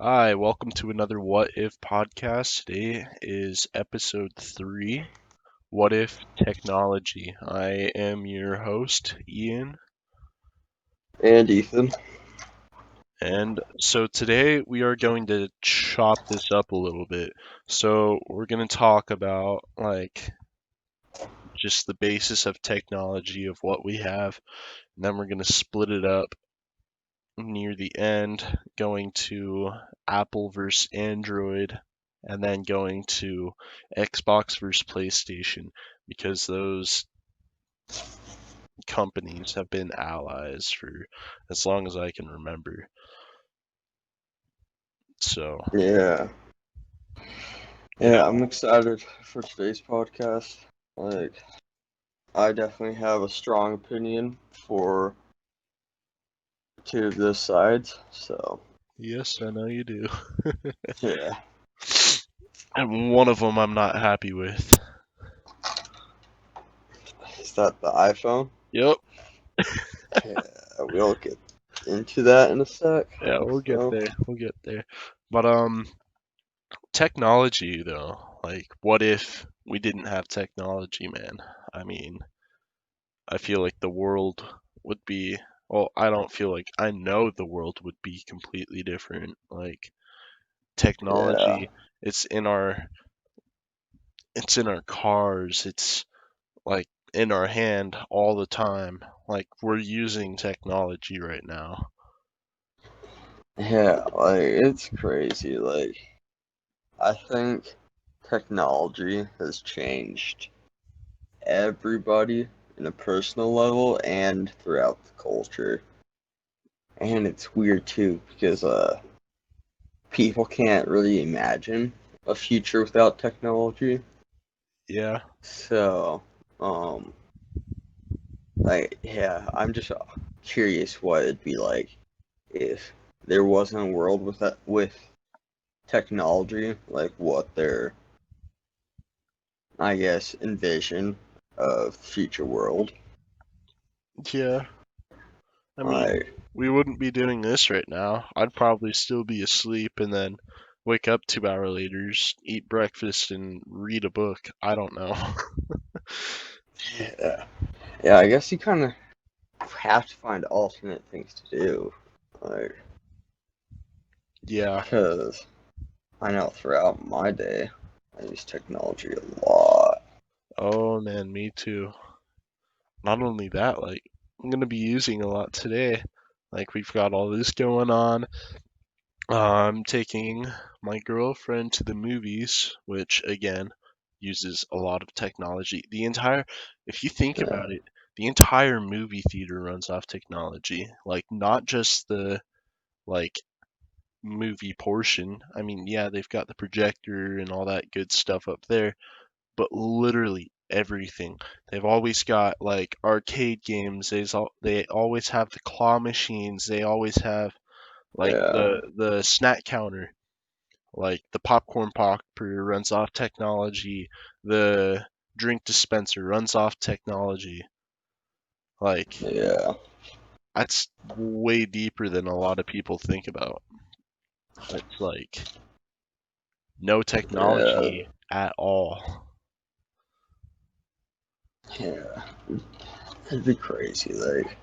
Hi, welcome to another What If podcast. Today is episode 3, What If Technology. I am your host, Ian, And Ethan. and so today we are going to chop this up a little bit. So we're going to talk about just the basis of technology of what we have, and then we're going to split it up near the end, going to Apple versus Android, and then going to Xbox versus PlayStation, because those companies have been allies for as long as I can remember. So, Yeah. yeah, Yeah, I'm excited for today's podcast. Like, I definitely have a strong opinion for two of those sides. So, yes, I know you do. yeah. And one of them I'm not happy with. Is that the iPhone? Yep, Yeah, we'll get into that in a sec. yeah, we'll get So, there. We'll get there. But technology though, like what if we didn't have technology, man? I mean, I feel like the world would be, well, I don't feel like, I know the world would be completely different. Like yeah. technology, it's in our it's in our cars, it's like in our hand all the time. Like we're using technology right now. Yeah, like, it's crazy. Like, I think technology has changed everybody in a personal level and throughout the culture. And it's weird too because people can't really imagine a future without technology. Yeah. So, um, like yeah, I'm just curious what it'd be like if there wasn't a world with technology, like what their I guess envision of the future world. Yeah. I mean, Like we wouldn't be doing this right now. I'd probably still be asleep and then wake up 2 hours later, eat breakfast and read a book. I don't know. yeah, yeah, I guess you kind of have to find alternate things to do, like Yeah. because I know throughout my day, I use technology a lot. Oh man, me too. Not only that, like I'm gonna be using a lot today. Like we've got all this going on. I'm taking my girlfriend to the movies, which again uses a lot of technology. If you think Yeah, about it, the entire movie theater runs off technology. Like not just the like movie portion. I mean, yeah, they've got the projector and all that good stuff up there, but literally everything. They've always got like arcade games. They always have the claw machines. They always have like yeah, the snack counter. Like the popcorn popper runs off technology. The drink dispenser runs off technology. Like yeah, that's way deeper than a lot of people think about. It's like no yeah, technology at all. yeah. It'd be crazy, like.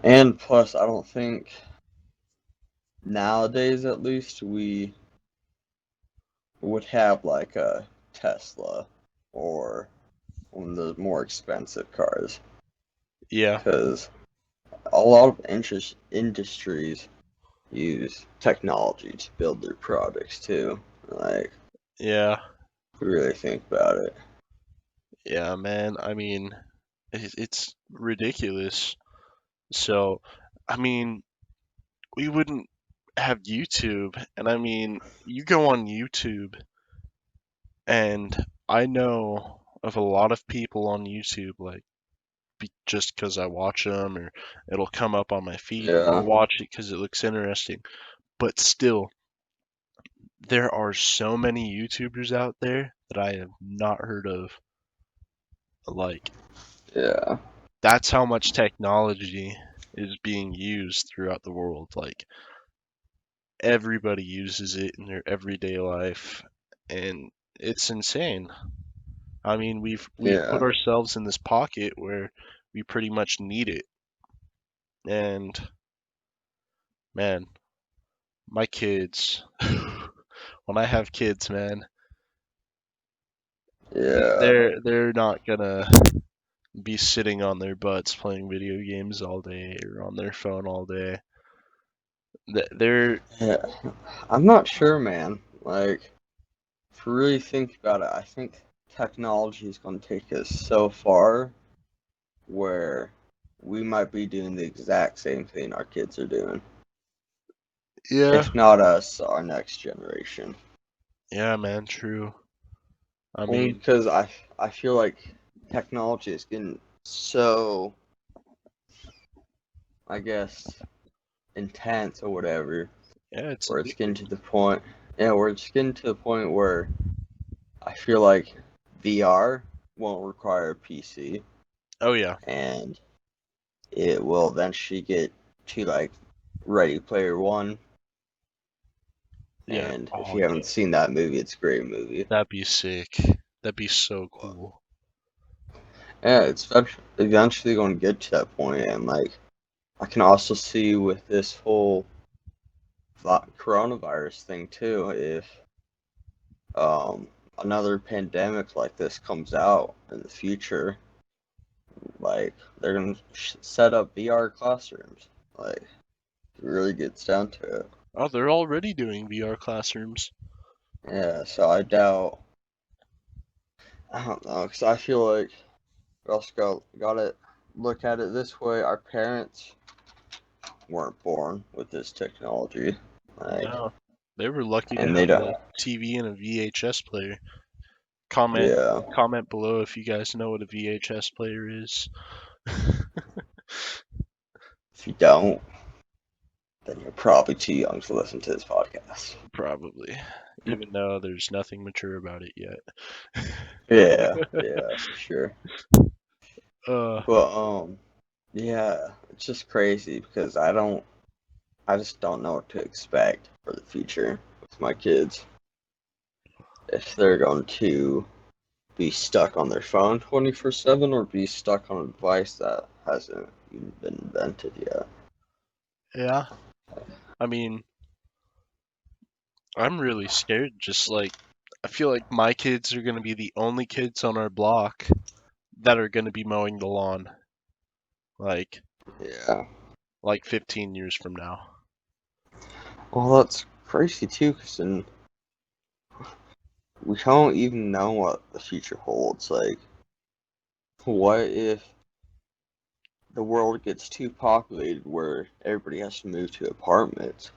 And plus, I don't think nowadays, at least, we would have like a Tesla or one of the more expensive cars, Yeah, because a lot of industries use technology to build their products too. Like, yeah, if you really think about it. yeah, man. I mean, it's ridiculous. So, I mean, we wouldn't have YouTube, and I mean, you go on YouTube, and I know of a lot of people on YouTube, like, just because I watch them, or it'll come up on my feed, and I'll Yeah, watch it because it looks interesting. But still, there are so many YouTubers out there that I have not heard of. Like, yeah, that's how much technology is being used throughout the world. Like, everybody uses it in their everyday life, and it's insane. I mean, we've put Yeah. ourselves in this pocket where we pretty much need it. And man, my kids, when I have kids, man, Yeah. they're not gonna be sitting on their butts playing video games all day or on their phone all day. They're Yeah. I'm not sure, man. Like, if you really think about it, I think technology is going to take us so far where we might be doing the exact same thing our kids are doing. yeah, If not us, our next generation. yeah, man, true. I Only mean, because I feel like technology is getting so, I guess, intense or whatever, yeah, it's where it's getting addicting. to the point, yeah, where it's getting to the point where I feel like VR won't require a PC, Oh yeah, and it will eventually get to like Ready Player One. yeah. And if Oh you yeah, haven't seen that movie, it's a great movie. that'd be sick. That'd be so cool. Yeah, it's eventually going to get to that point, and like I can also see with this whole coronavirus thing too, if um another pandemic like this comes out in the future, like they're gonna set up VR classrooms. Like it really gets down to it. Oh, they're already doing VR classrooms. Yeah, so I doubt. I don't know, because I feel like we also got to look at it this way. Our parents weren't born with this technology, like, No, they were lucky to and they have don't. a TV and a VHS player. Comment Yeah, comment below if you guys know what a VHS player is. if you don't, then you're probably too young to listen to this podcast. Probably, even though there's nothing mature about it yet. Yeah, yeah, for sure. Uh, But yeah, it's just crazy because I just don't know what to expect for the future with my kids. If they're going to be stuck on their phone 24/7 or be stuck on a device that hasn't even been invented yet. yeah. I mean, I'm really scared. Just like, I feel like my kids are gonna be the only kids on our block that are gonna be mowing the lawn, like, Yeah. like 15 years from now. Well, that's crazy too, because then we don't even know what the future holds. Like, what if the world gets too populated where everybody has to move to apartments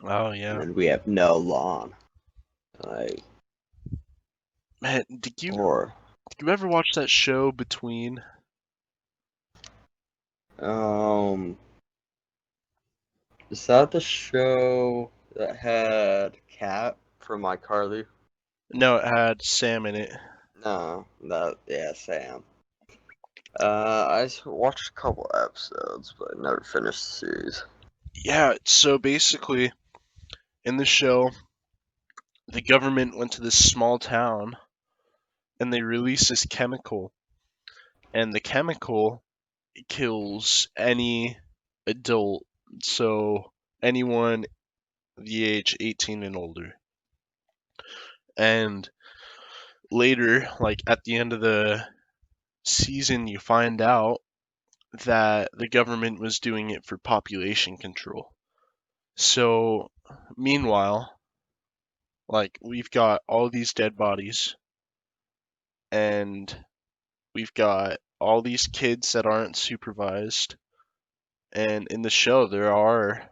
Oh and yeah, then we have no lawn? Like, man. Did you ever watch that show Between? um, is that the show that had Cat from iCarly? No, it had Sam in it. No, that yeah, Sam. Watched a couple episodes, but I never finished the series. Yeah, so basically, in the show, the government went to this small town and they released this chemical, and the chemical kills any adult, so anyone the age 18 and older. And later, like at the end of the season, you find out that the government was doing it for population control. So, meanwhile, like we've got all these dead bodies and we've got all these kids that aren't supervised. And in the show, there are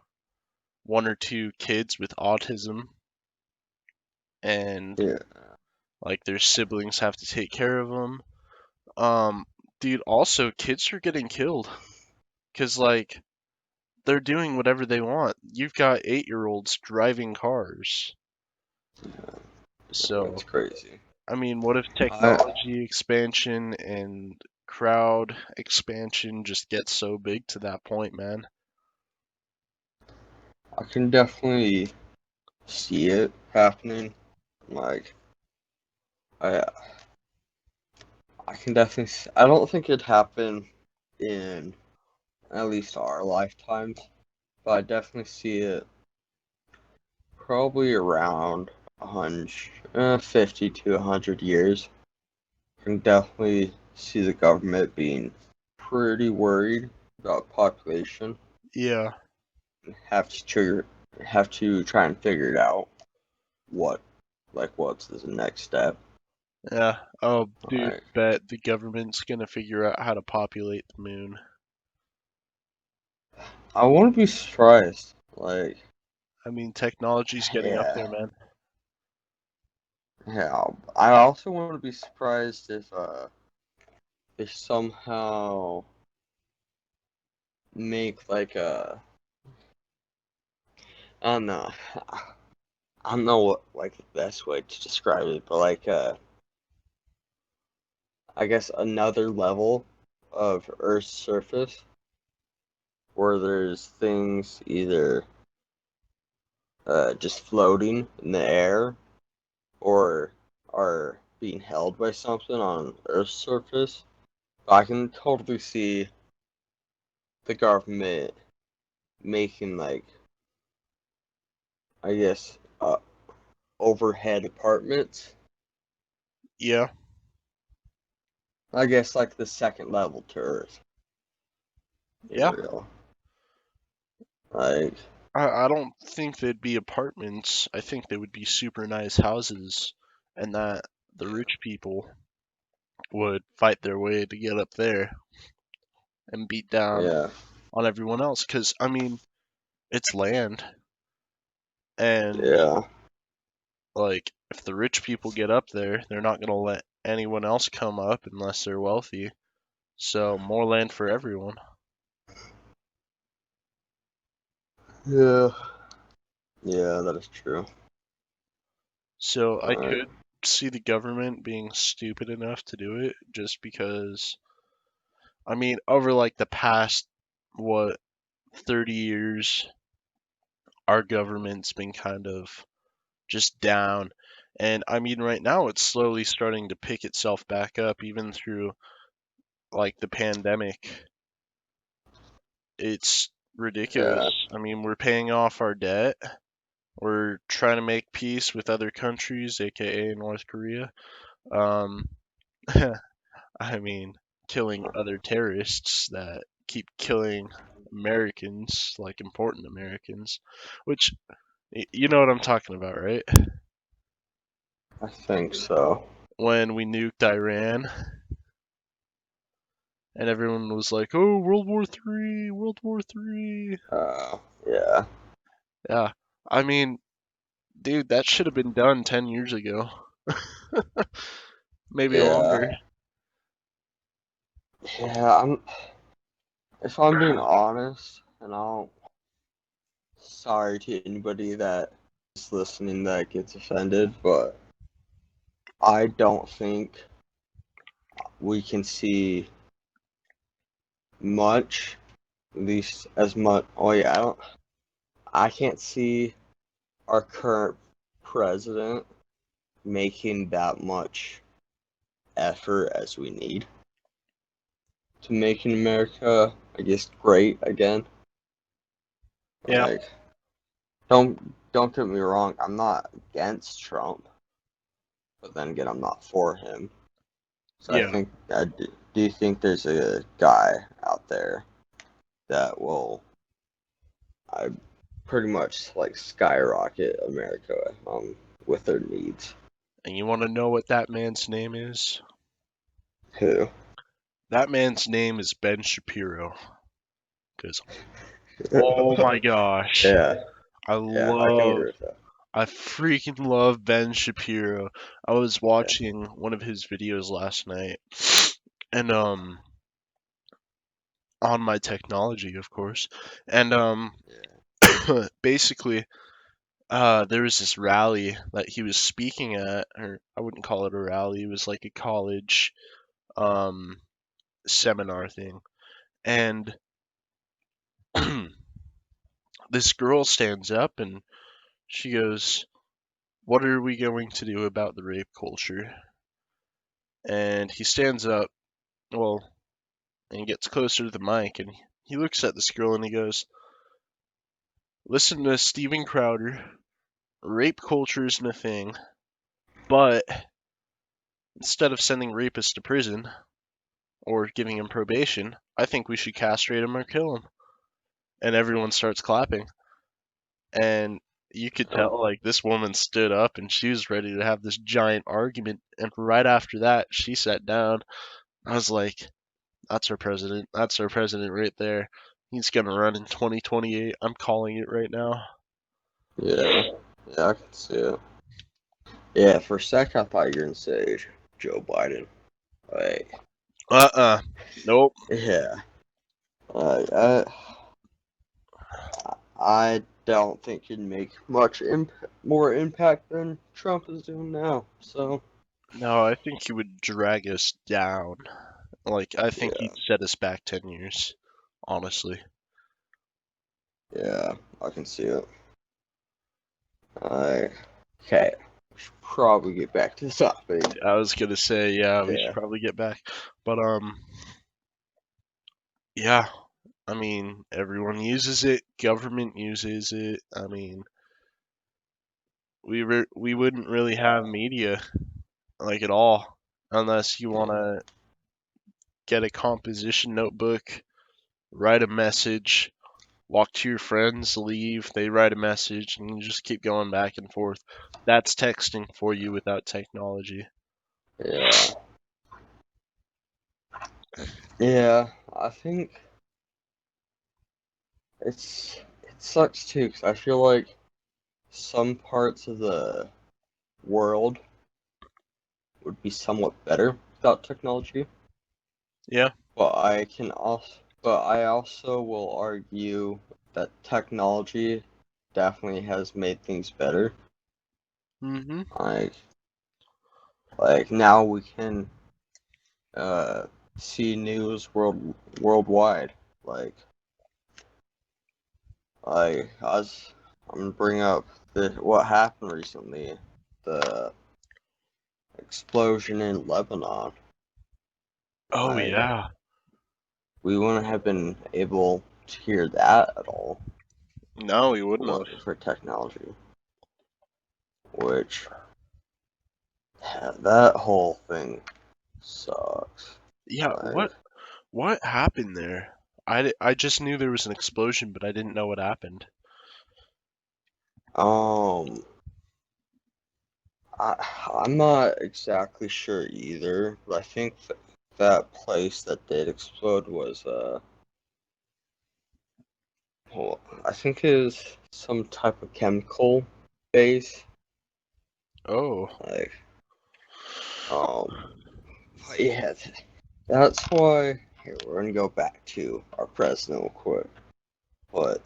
one or two kids with autism, and Yeah. like their siblings have to take care of them. Um, dude, also kids are getting killed because like they're doing whatever they want. You've got 8-year-olds driving cars. That's So, crazy. I mean, what if I technology expansion and crowd expansion just gets so big to that point, man? I can definitely see it happening. Like, I I can definitely. I don't think it'd happen in at least our lifetimes, but I definitely see it probably around 50 to 100 years. I can definitely see the government being pretty worried about population. Yeah, Have to try and figure it out. What, what's the next step? yeah. Oh, dude, Like, bet the government's gonna figure out how to populate the moon. I wouldn't be surprised. Like, I mean, technology's getting up yeah, there, man. yeah. I also wouldn't be surprised if they somehow make like a I don't know. I don't know what like the best way to describe it, but like I guess another level of Earth's surface where there's things either just floating in the air or are being held by something on Earth's surface. I can totally see the government making like I guess overhead apartments. Yeah, I guess like the second level to Earth. yeah. Real. Like, I don't think they'd be apartments. I think they would be super nice houses, and that the rich people would fight their way to get up there and beat down yeah, on everyone else. Because, I mean, it's land, and, yeah, like, if the rich people get up there, they're not going to let anyone else come up unless they're wealthy. So, more land for everyone. yeah, yeah. That is true. So, I Alright. could see the government being stupid enough to do it just because, I mean, over like the past, what, 30 years, our government's been kind of just down. And I mean, right now it's slowly starting to pick itself back up, even through like the pandemic. It's ridiculous. Yeah, I mean, we're paying off our debt. We're trying to make peace with other countries, aka North Korea. Um, I mean, killing other terrorists that keep killing Americans, like important Americans, which you know what I'm talking about, right? I think so. When we nuked Iran and everyone was like, "Oh, World War Three, World War Three." Yeah, Yeah, I mean, dude, that should have been done 10 years ago, maybe yeah, longer. yeah. If I'm being honest, and I'll sorry to anybody that is listening that gets offended, but I don't think we can see much, at least as much. Oh yeah, I can't see our current president making that much effort as we need to making America, I guess, great again. Yeah, Like, don't get me wrong, I'm not against Trump, but then again, I'm not for him. So I yeah. think, do you think there's a guy out there that will, I pretty much like skyrocket America with their needs? And you want to know what that man's name is? Who? That man's name is Ben Shapiro. Because, oh my gosh, Yeah, I yeah, I can love, agree with that. I freaking love Ben Shapiro. I was Yeah, watching one of his videos last night, and on my technology, of course, and yeah, basically, there was this rally that he was speaking at, or I wouldn't call it a rally. It was like a college um, seminar thing, and this girl stands up and she goes, "What are we going to do about the rape culture?" And he stands up, well, and gets closer to the mic, and he looks at this girl and he goes, "Listen to Steven Crowder. Rape culture isn't a thing, but instead of sending rapists to prison or giving him probation, I think we should castrate him or kill him." And everyone starts clapping. And you could tell, like, this woman stood up and she was ready to have this giant argument. And right after that, she sat down. I was like, that's our president. That's our president right there. He's going to run in 2028. I'm calling it right now. Yeah, yeah, I can see it. Yeah, for a sec I thought you were gonna say Joe Biden. Like, Nope. yeah, like, I don't think he'd make much more impact than Trump is doing now. So, No, I think he would drag us down. Like, I think yeah, he'd set us back 10 years, honestly. yeah, I can see it. Okay, we should probably get back to the topic. I was going to say, yeah, we should Yeah, probably get back. But, yeah, I mean, everyone uses it. Government uses it. I mean, we wouldn't really have media like at all unless you want yeah, to get a composition notebook, write a message, walk to your friends, leave, they write a message, and you just keep going back and forth. That's texting for you without technology. yeah, yeah. I think it sucks too, because I feel like some parts of the world would be somewhat better without technology. Yeah. But I also will argue that technology definitely has made things better. Mhm. Like like now we can uh see news worldwide. Like I'm gonna bring up what happened recently, the explosion in Lebanon. Oh Like yeah. we wouldn't have been able to hear that at all No, we wouldn't have. wasn't for technology. Which that whole thing sucks. Yeah. Like, What happened there? I just knew there was an explosion, but I didn't know what happened. um, I I'm not exactly sure either, but I think that place that did explode was well, I think it was some type of chemical base. Oh. Like, um, but yeah, that's why. Here, we're gonna go back to our president real quick. But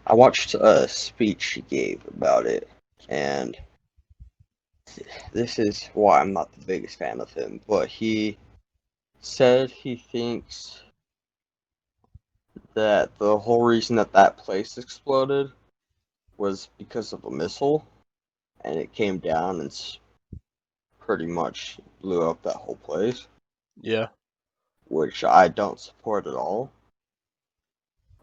I watched a speech he gave about it, and this is why I'm not the biggest fan of him. But he said he thinks that the whole reason that that place exploded was because of a missile, and it came down and pretty much blew up that whole place, Yeah. which I don't support at all.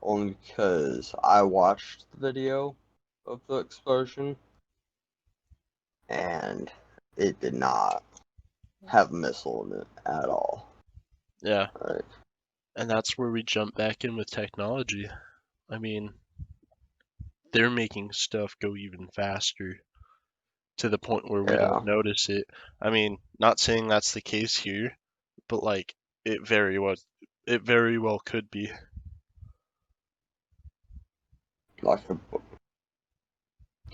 Only because I watched the video of the explosion, and it did not have a missile in it at all. Yeah. Right? And that's where we jump back in with technology. I mean, they're making stuff go even faster to the point where we Yeah, don't notice it. I mean, not saying that's the case here, but like it very well it very well could be. like a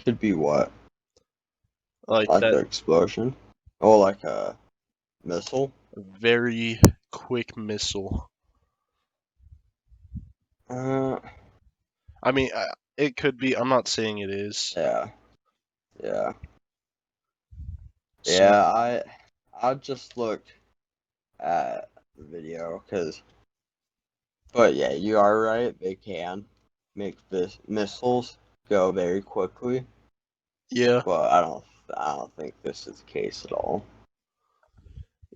could be what? Like Like that an explosion? Oh, like a missile? very quick missile. Uh, I mean, it could be. I'm not saying it is. yeah, yeah, So, yeah. I just looked at the video because But yeah, you are right. They can make this missiles go very quickly, Yeah, but I don't think this is the case at all.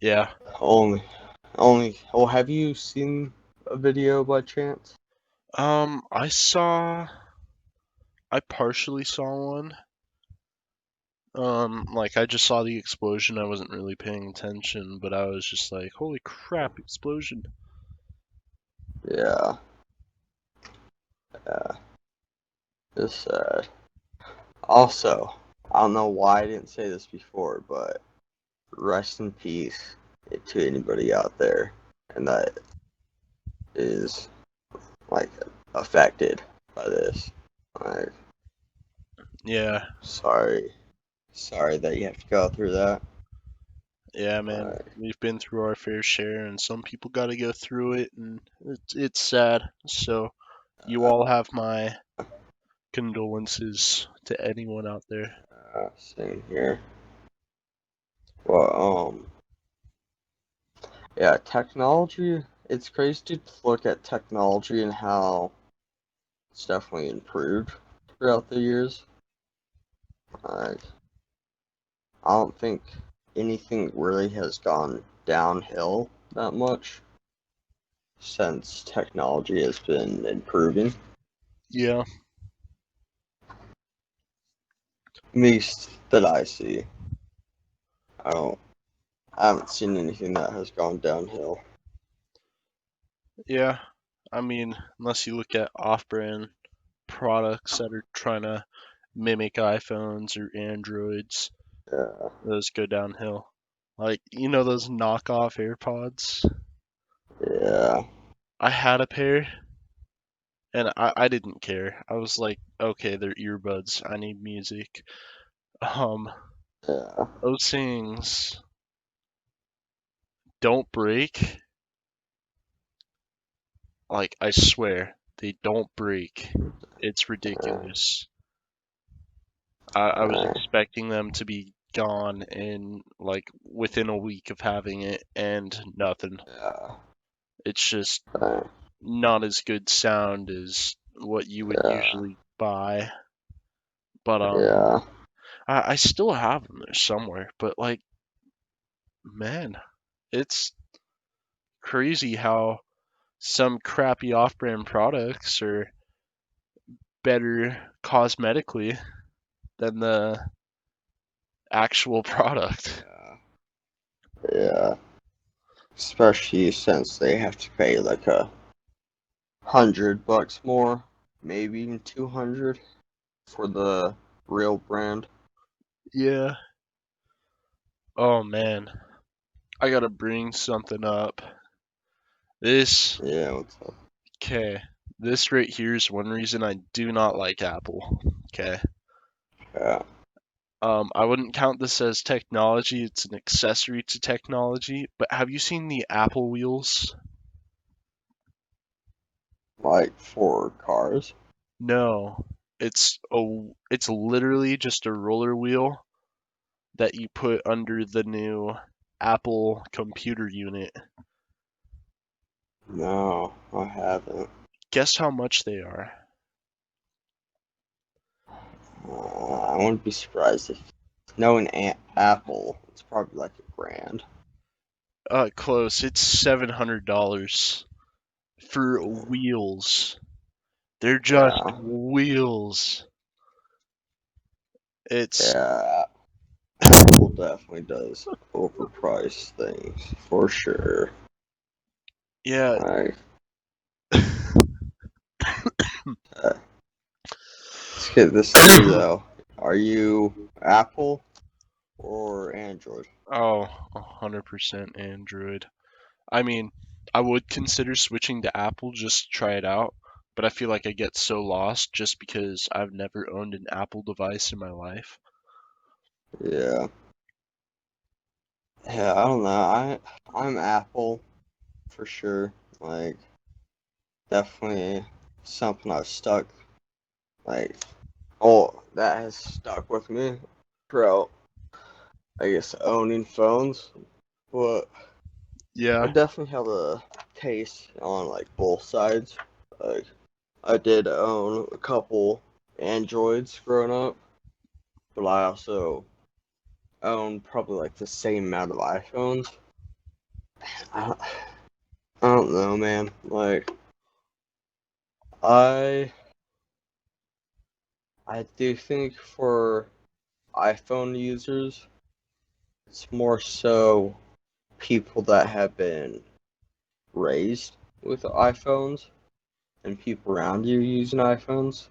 yeah. Only, only. Well, have you seen a video by chance? I partially saw one. Like I just saw the explosion. I wasn't really paying attention, but I was just like, "Holy crap, explosion!" Yeah, yeah. It's sad. Also, I don't know why I didn't say this before, but rest in peace to anybody out there, and that is like affected by this. Like, Yeah, sorry that you have to go through that. yeah, man. Like, We've been through our fair share, and some people got to go through it, and it's sad. So you all have my condolences to anyone out there. same here. Well, yeah, technology. It's crazy to look at technology and how it's definitely improved throughout the years. Like, I don't think anything really has gone downhill that much since technology has been improving. Yeah, At least that I see. I don't. I haven't seen anything that has gone downhill. yeah. I mean, unless you look at off-brand products that are trying to mimic iPhones or Androids, Yeah, those go downhill. Like, those knockoff AirPods? yeah, I had a pair and I didn't care. I was like, okay, they're earbuds. I need music. Um, yeah, those things don't break. Like, I swear, they don't break. It's yeah, ridiculous. I was yeah, expecting them to be gone in like within a week of having it and nothing. yeah, It's just yeah, not as good sound as what you would yeah, usually buy. But yeah, I still have them there somewhere. But like, man, it's crazy how some crappy off-brand products are better cosmetically than the actual product. yeah. Especially since they have to pay like $100 more, maybe even 200 for the real brand. Yeah. Oh man, I gotta bring something up. This, Yeah, what's up? okay, this right here is one reason I do not like Apple. Okay. Yeah, I wouldn't count this as technology, it's an accessory to technology, but have you seen the Apple wheels? like for cars. No. It's literally just a roller wheel that you put under the new Apple computer unit. No, I haven't. Guess how much they are? I wouldn't be surprised if knowing Apple, it's probably like a grand. Close. It's $700 for wheels. They're just Yeah, wheels. It's yeah. Apple definitely does overprice things for sure. yeah. Like, uh, let's get this clear though. Are you Apple or Android? Oh, 100% Android. I mean, I would consider switching to Apple just to try it out, but I feel like I get so lost just because I've never owned an Apple device in my life. Yeah. Yeah, I don't know. I'm Apple for sure. Like, definitely something I've stuck. Like, oh, that has stuck with me throughout, I guess, owning phones. But I Yeah, definitely have a taste on like both sides. Like I did own a couple Androids growing up, but I also own probably like the same amount of iPhones. I, I don't know, man. Like I I do think for iPhone users, it's more so people that have been raised with iPhones and people around you using iPhones.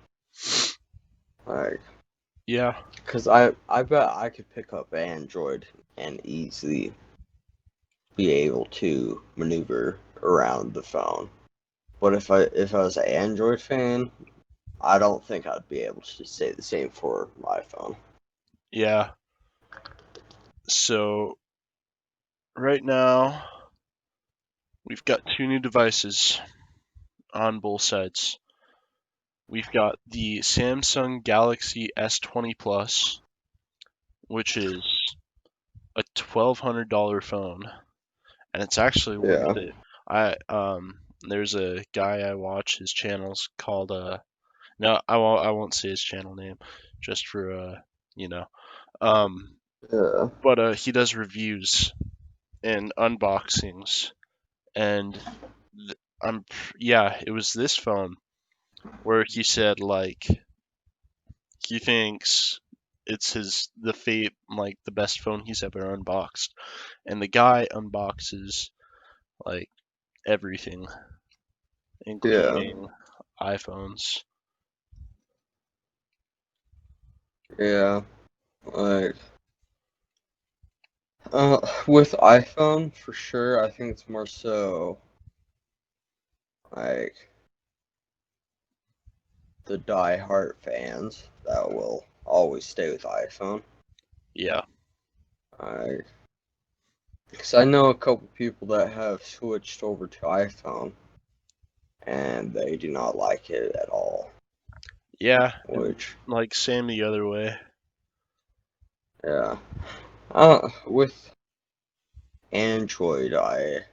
Like, Yeah. cause I bet I could pick up Android and easily be able to maneuver around the phone. But if I was an Android fan, I don't think I'd be able to say the same for my phone. Yeah. So right now we've got two new devices on both sides. We've got the Samsung Galaxy S20 Plus, which is a $1,200 phone, and it's actually worth Yeah, it. There's a guy I watch his channels called no, I won't say his channel name, just for you know, um, yeah, but he does reviews and unboxings, and yeah, it was this phone where he said like he thinks it's the best phone he's ever unboxed, and the guy unboxes like everything, yeah, including iPhones. yeah. Like, with iPhone for sure, I think it's more so like the die-hard fans that will always stay with iPhone. Yeah, I, because I know a couple people that have switched over to iPhone and they do not like it at all. yeah, and Which, like same the other way. yeah, with Android, I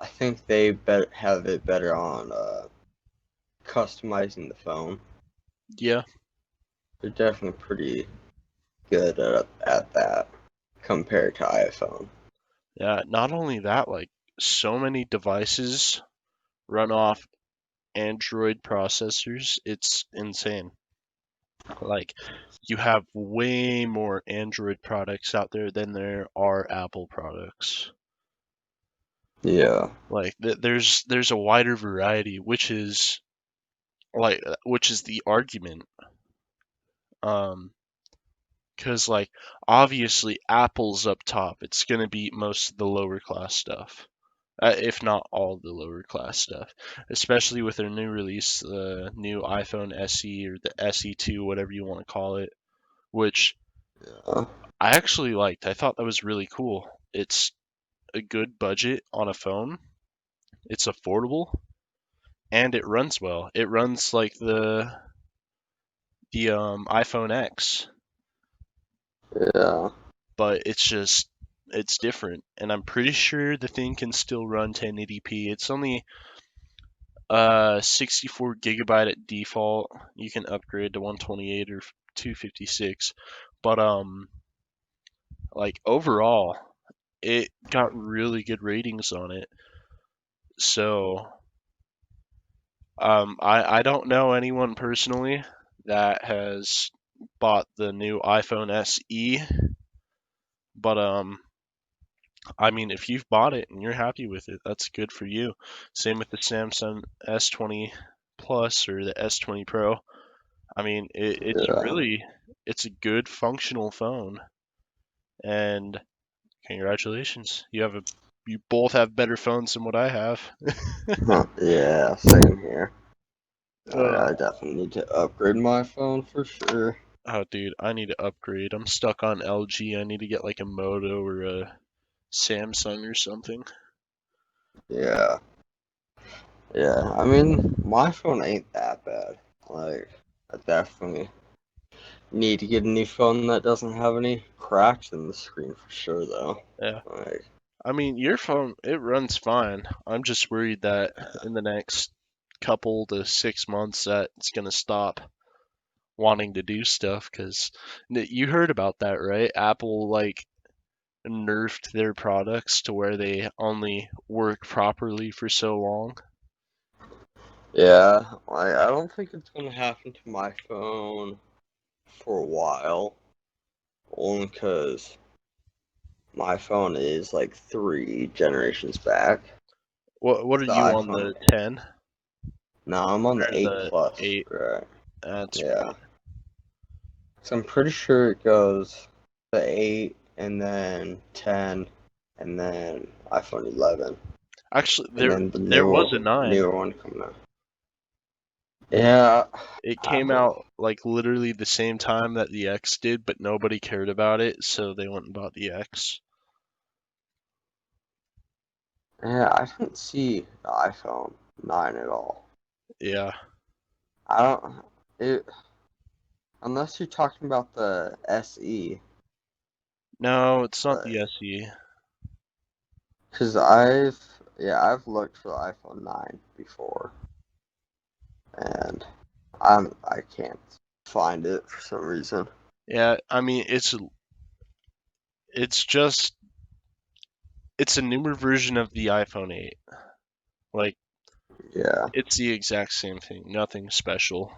think they have it better on customizing the phone. Yeah, They're definitely pretty good at that compared to iPhone. yeah. Not only that, like so many devices run off Android processors. It's insane. Like you have way more Android products out there than there are Apple products. Yeah, Like there's a wider variety, which is the argument. Um, because like obviously Apple's up top. It's gonna beat most of the lower class stuff, if not all the lower class stuff. Especially with their new release, the new iPhone SE or the SE2, whatever you want to call it, which yeah, I actually liked. I thought that was really cool. It's a good budget on a phone. It's affordable and it runs well. It runs like the iPhone X, yeah, but it's different. And I'm pretty sure the thing can still run 1080p. It's only 64 gigabyte at default. You can upgrade to 128 or 256, but like overall, it got really good ratings on it. So I don't know anyone personally that has bought the new iPhone SE, but I mean, if you've bought it and you're happy with it, that's good for you. Same with the Samsung S20 Plus or the S20 Pro. I mean, yeah. it's a good functional phone, and congratulations, you both have better phones than what I have. Huh, yeah, same here. Uh, I definitely need to upgrade my phone for sure. oh, dude, I need to upgrade. I'm stuck on LG. I need to get like a Moto or a Samsung or something. Yeah, yeah. I mean, my phone ain't that bad. Like, I definitely need to get a new phone that doesn't have any cracks in the screen for sure, though. Yeah, Like, I mean, your phone, it runs fine. I'm just worried that in the next couple to 6 months that it's gonna stop wanting to do stuff because you heard about that, right? Apple like nerfed their products to where they only work properly for so long. Yeah, like I don't think it's gonna happen to my phone for a while, only because my phone is like 3 generations back. What are The you on, iPhone. the 10 No, I'm on the or 8 the Plus, 8? right? That's Yeah. right. So I'm pretty sure it goes the 8 and then 10 and then iPhone 11 Actually, and there then the there was a newer 9. newer one coming out. Yeah, It I came don't. out like literally the same time that the X did, but nobody cared about it, so they went and bought the X. Yeah, I didn't see the iPhone 9 at all. Yeah. I don't. It unless you're talking about the SE, No, it's not but the SE. because I've looked for the iPhone 9 before and I can't find it for some reason. Yeah, I mean it's just it's a newer version of the iPhone 8. Like Yeah, it's the exact same thing, nothing special.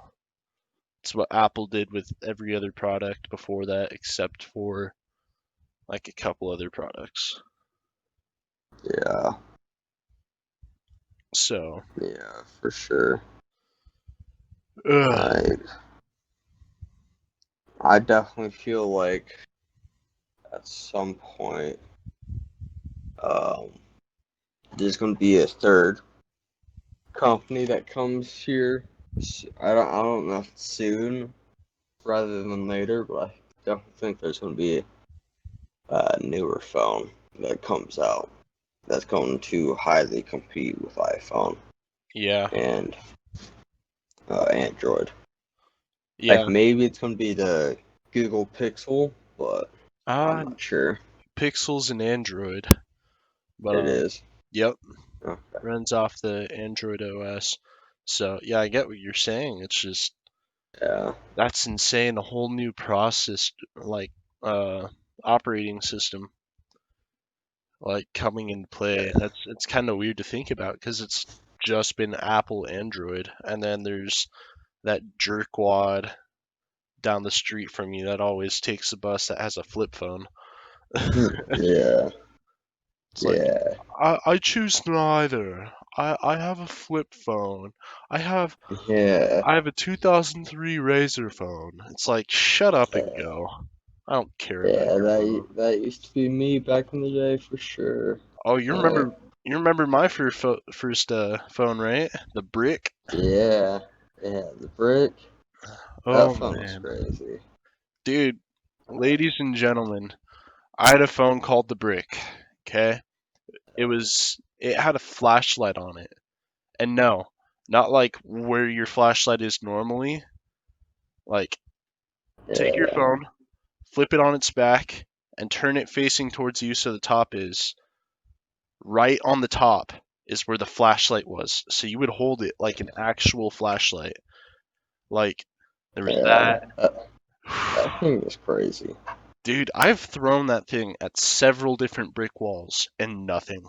It's what Apple did with every other product before that except for like a couple other products. yeah, So, yeah, for sure. ugh, Like I definitely feel like at some point, um, there's gonna be a third company that comes here. I don't know if it's soon rather than later, but I definitely think there's gonna be a newer phone that comes out that's going to highly compete with iPhone yeah, and Android. Like yeah. maybe it's gonna be the Google Pixel, but I'm Uh, not sure. Pixels and Android, but It is. yep, Okay. runs off the Android OS. So yeah, I get what you're saying. It's just Yeah. that's insane. A whole new process, like uh, operating system, like coming into play. Yeah. That's it's kind of weird to think about because it's just been Apple Android, and then there's that jerkwad down the street from you that always takes the bus that has a flip phone. Yeah. It's like Yeah. I choose neither. I have a flip phone. I have Yeah. I have a 2003 Razor phone. It's like shut up and Yeah. go. I don't care about Yeah. your phone. That used to be me back in the day for sure. Oh, Like, you remember my first phone, right? The brick. yeah. Yeah. The brick. That Oh phone was man, crazy. dude, ladies and gentlemen, I had a phone called the brick. Okay, it had a flashlight on it, and no, not like where your flashlight is normally. Like take your Yeah. phone, flip it on its back, and turn it facing towards you so the top is right on the top is where the flashlight was. So you would hold it like an actual flashlight. Like there was Yeah. that. That thing was crazy. Dude, I've thrown that thing at several different brick walls and nothing.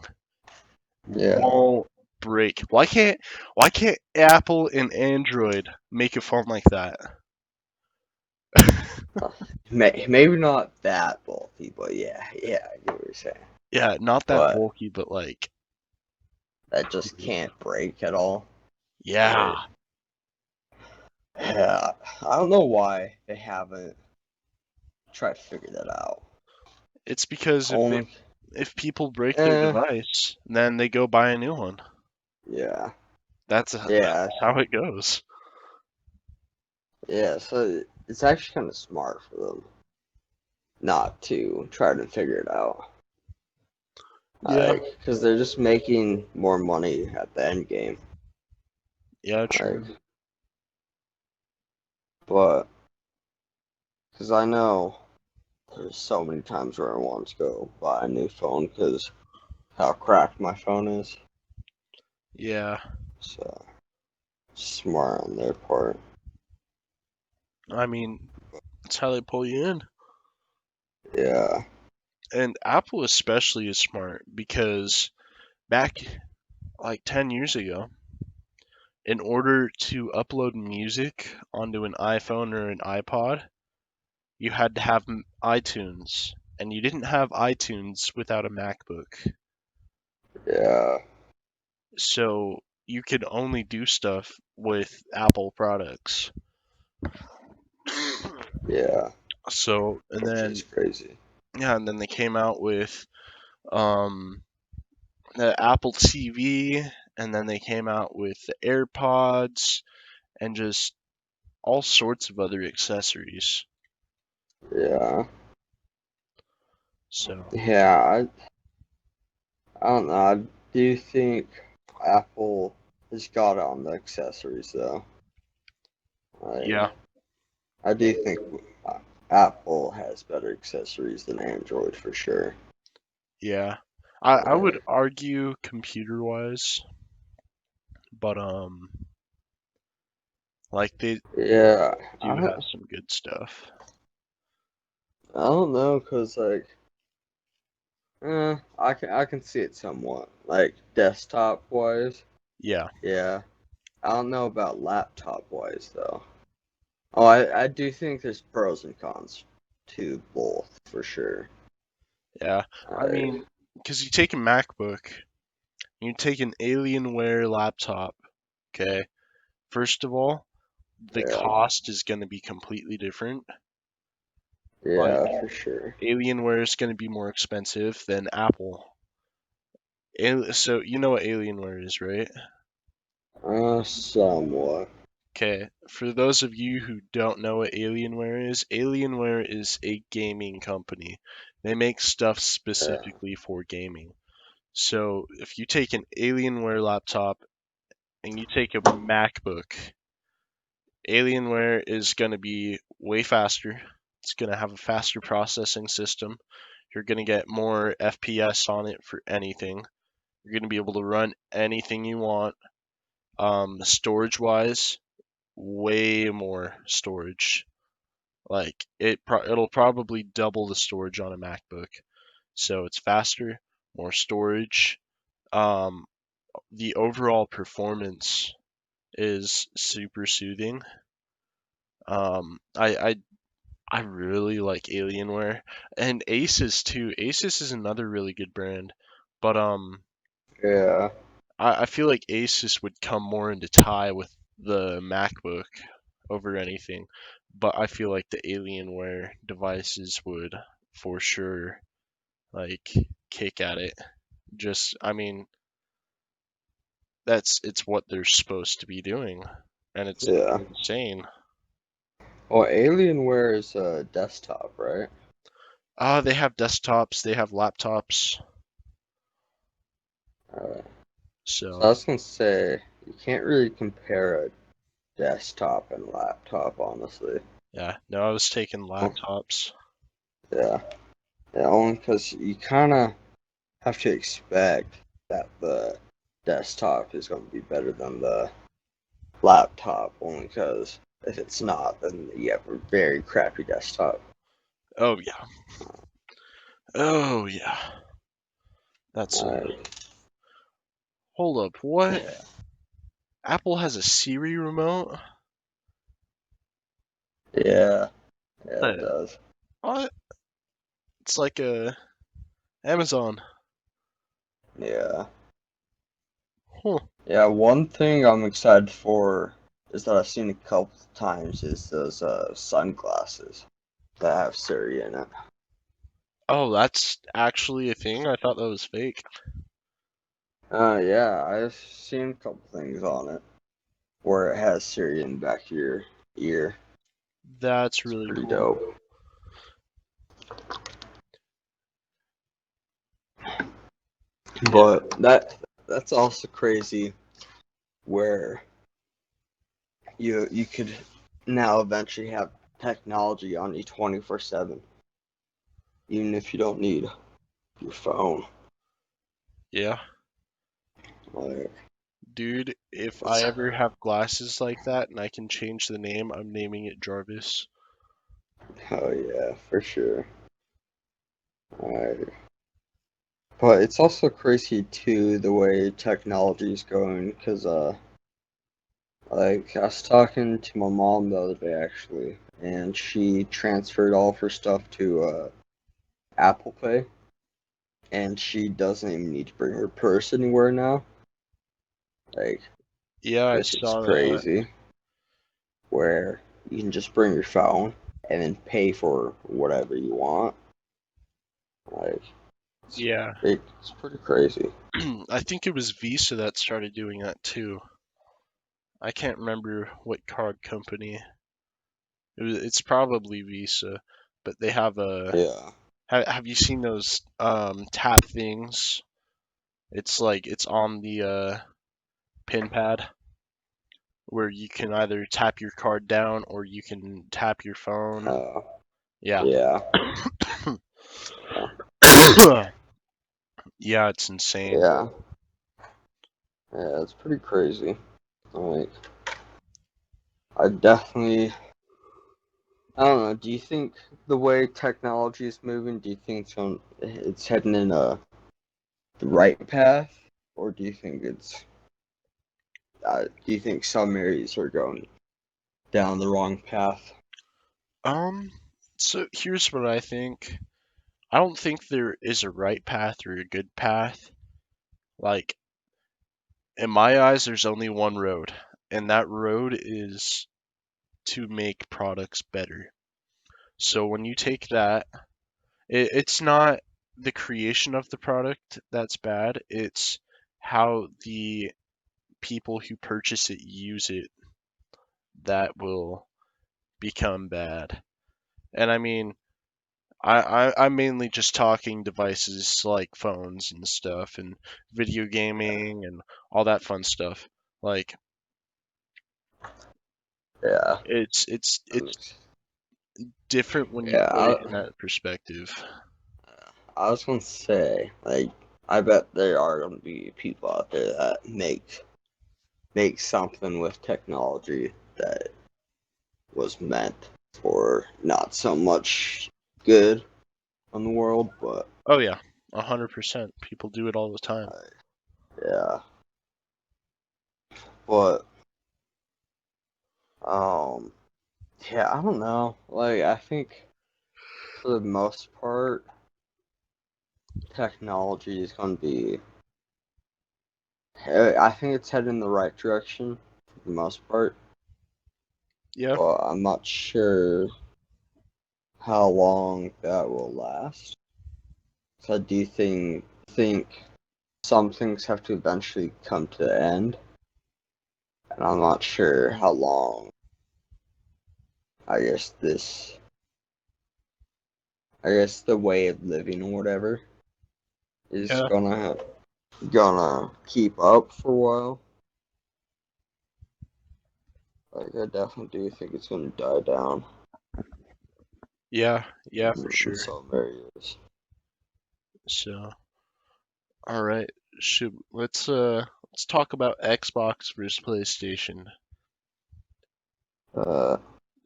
Yeah. Won't break. Why can't Apple and Android make a phone like that? Maybe not that bulky, but yeah. Yeah. I get what you're saying. Yeah, not that But bulky, but like that just can't break at all. yeah. Like, yeah, I don't know why they haven't tried to figure that out. It's because Only, if people break their eh, device, then they go buy a new one. yeah, yeah, That's how it goes. yeah. So it's actually kind of smart for them not to try to figure it out, Yeah. like, because they're just making more money at the end game. Yeah, Like, true. but because I know there's so many times where I want to go buy a new phone because how cracked my phone is. Yeah, So smart on their part. I mean, that's how they pull you in. Yeah, And Apple especially is smart because back like 10 years ago, in order to upload music onto an iPhone or an iPod, you had to have iTunes, and you didn't have iTunes without a MacBook. yeah, So you could only do stuff with Apple products. yeah, So, and which is then, crazy. yeah, and then they came out with um, the Apple TV, and then they came out with the AirPods, and just all sorts of other accessories. Yeah, So, yeah. I don't know. I do think Apple has got it on the accessories though. Like, yeah, I do think Apple has better accessories than Android for sure. yeah. I would Like, argue computer-wise, but like they yeah, do have some good stuff. I don't know, cause like, I can see it somewhat. Like desktop wise, Yeah, yeah. I don't know about laptop wise though. Oh, I do think there's pros and cons to both for sure. yeah. I Like, mean, because you take a MacBook, you take an Alienware laptop, okay? First of all, the yeah, cost is going to be completely different. Like, yeah, for sure. Alienware is going to be more expensive than Apple. So, you know what Alienware is, right? Somewhat. Okay, for those of you who don't know what Alienware is a gaming company. They make stuff Yeah, specifically for gaming. So, if you take an Alienware laptop and you take a MacBook, Alienware is going to be way faster. It's going to have a faster processing system. You're going to get more FPS on it for anything. You're going to be able to run anything you want. Storage wise, way more storage. Like it'll probably double the storage on a MacBook. So it's faster, more storage. Um, the overall performance is super soothing. Um, I, I I really like Alienware and Asus too. Asus is another really good brand, but yeah, I feel like Asus would come more into tie with the MacBook over anything, but I feel like the Alienware devices would for sure like kick at it. Just, I mean, it's what they're supposed to be doing, and it's yeah. insane. Well, Alienware is a desktop, right? They have desktops, they have laptops, Uh, so I so was gonna say you can't really compare a desktop and laptop, honestly. yeah. No, I was taking Oh, laptops. yeah, yeah, only because you kind of have to expect that the desktop is going to be better than the laptop, only because if it's not, then you have a very crappy desktop. Oh yeah. Oh yeah. That's Like, hold up, what? yeah, Apple has a Siri remote? yeah, yeah, it The does. what? It's like a Amazon. Yeah, Huh. yeah. One thing I'm excited for is that I've seen a couple times is those sunglasses that have Siri in it. Oh, that's actually a thing? I thought that was fake. Yeah, I've seen a couple things on it where it has Siri in the back of your ear. That's It's really pretty cool. dope. Yeah. But that's also crazy where you could now eventually have technology on you 24/7, even if you don't need your phone. Yeah. Like, Dude, if I it's, ever have glasses like that and I can change the name, I'm naming it Jarvis. oh yeah, for sure. Like, but it's also crazy too the way technology is going, because like I was talking to my mom the other day actually, and she transferred all of her stuff to Apple Pay, and she doesn't even need to bring her purse anywhere now. Like, Yeah, I which is saw that. crazy. Where you can just bring your phone and then pay for whatever you want. Like, it's, Yeah. it's pretty crazy. I think it was Visa that started doing that too. I can't remember what card company. It's probably Visa, but they have a. Yeah. Have you seen those tap things? It's like it's on the pin pad where you can either tap your card down or you can tap your phone. Uh, Yeah. yeah. Yeah. Yeah, it's insane. Yeah. Yeah, it's pretty crazy. Like, I definitely, I don't know. Do you think the way technology is moving, do you think it's heading in the right path, or do you think do you think some areas are going down the wrong path? Um, so here's what I think. I don't think there is a right path or a good path. Like, in my eyes, there's only one road, and that road is to make products better. So when you take that, it's not the creation of the product that's bad, it's how the people who purchase it use it that will become bad. And I mean, I'm mainly just talking devices like phones and stuff and video gaming and all that fun stuff. Like Yeah. it's different when you Yeah. put it in that perspective. I was gonna say, like, I bet there are gonna be people out there that make something with technology that was meant for not so much good on the world, but Oh yeah, 100%. People do it all the time. uh, yeah. But um, yeah, I don't know. Like, I think for the most part, technology is gonna be. I think it's headed in the right direction for the most part, Yeah, but I'm not sure how long that will last. So I do think some things have to eventually come to the end, and I'm not sure how long. I guess this, I guess the way of living or whatever is yeah, gonna keep up for a while. Like I definitely do think it's gonna die down yeah, yeah, for in sure. some areas. So, all right, should let's talk about Xbox versus PlayStation. Uh,